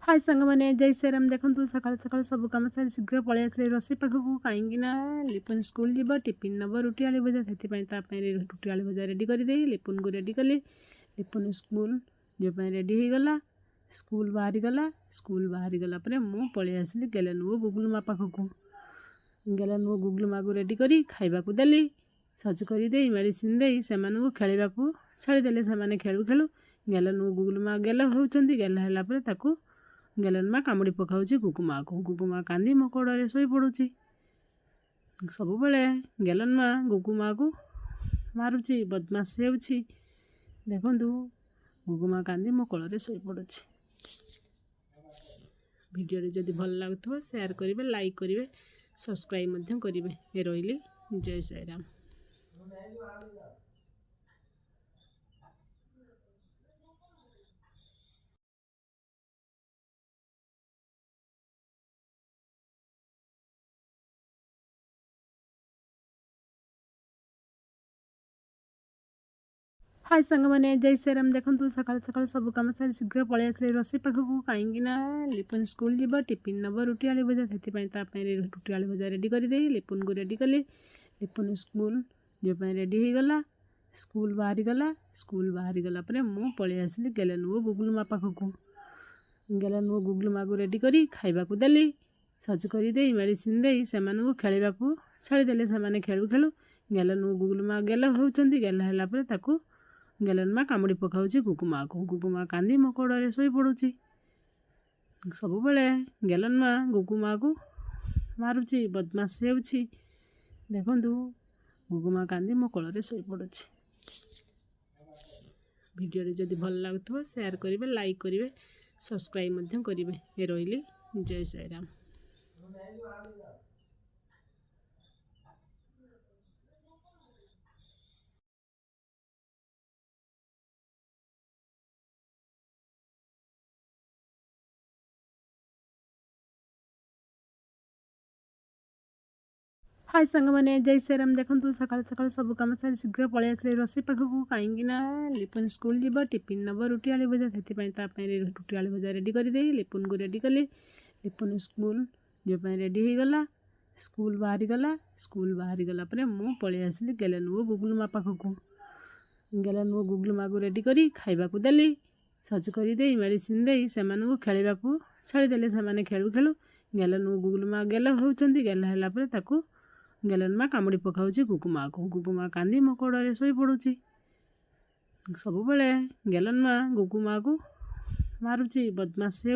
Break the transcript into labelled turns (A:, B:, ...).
A: हाय सांग मैंने जय श्रीराम देखु सका सका सब कम सारी शीघ्र पलि आसे रोसे पाखक कहीं लिपुन स्कूल जीव टिफिन नब रुटी आलू भजा से रुटी आलू भजा रेडी करदे लिपुन को रेडी कली लिपुन स्कूल जीवाई रेडी हो गला स्कूल बाहरी गला पर मु पलि आसली गेलन वो गुगुल माँ पाखक गेलन वो गुगुल माँ को रेडी करी खाइबा को देली सज करदे मेडिसिन दे से खेलवा को छाड़देले से खेलु खेलु गेलन वो गुगुल माँ गेल होती गेल है गेलन माँ कामुड़ी पकाऊ गुगु माँ कांदी मो कोड़े शोई पड़ुची सब बेले गेलन माँ गुगु माँ को मारुची बदमाश होउची देखंतु गुगु माँ कांदी मो कोड़े शोई पड़ुची। वीडियो जदि भल लगुव शेयर करेंगे लाइक करेंगे सब्सक्राइब करेंगे रही जय श्रीराम। हाय सांग मैंने जय श्रीराम देखु सका सका सब कम सारी शीघ्र पलि आसे रोसे पाखक कहीं लिपुन स्कूल जीव टिफिन नब रुटी आलू भजा से रुटी आलू भजा रेडी करदे लिपुन को रेडी कली लिपुन स्कूल जीवाई रेडी हो गला स्कूल बाहरी गला पर मु पलि आसली गेलन वो गुगुल माँ पाखक गेलन वो गुगुल माँ को रेडी करी खाइबा को देली सज करदे मेडिसिन दे से खेलवा को छाड़देले से खेलु खेलु गेलन वो गुगुल माँ गेल होती गेल है गेलन माँ कामुड़ी पकाऊ गुगु माँ कांदी मो कोड़े शोई पड़ुची सब बेले गेलन माँ गुगु माँ को मारुची बदमाश होउची देखंतु गुगु माँ कांदी मो कोड़े शोई पड़ुची। वीडियो जदि भल लगुव शेयर करेंगे लाइक करेंगे सब्सक्राइब करेंगे रही जय श्रीराम। हाय सांग मैंने जय श्रीराम देखु सका सका सब कम सारी शीघ्र पलि आसे रोसे पाखक कहीं लिपुन स्कूल जीव टिफिन नब रुटी आलू भजा से रुटी आलू भजा रेडी करदे लिपुन को रेडी कली लिपुन स्कूल जीवाई रेडी हो गला स्कूल बाहरी गला पर मु पलि आसली गेलन वो गुगुल माँ पाखक गेलन वो गुगुल माँ को रेडी करी खाइबा को देली सज करदे मेडिसिन दे से खेलवा को छाड़देले से खेलु खेलु गेलन वो गुगुल माँ गेल होती गेल है गेलन माँ कामुड़ी पकाऊ गुगु माँ कांदी मो कोड़े शोई पड़ुची सब बेले गेलन माँ गुगु माँ को मारुची बदमाश होउची।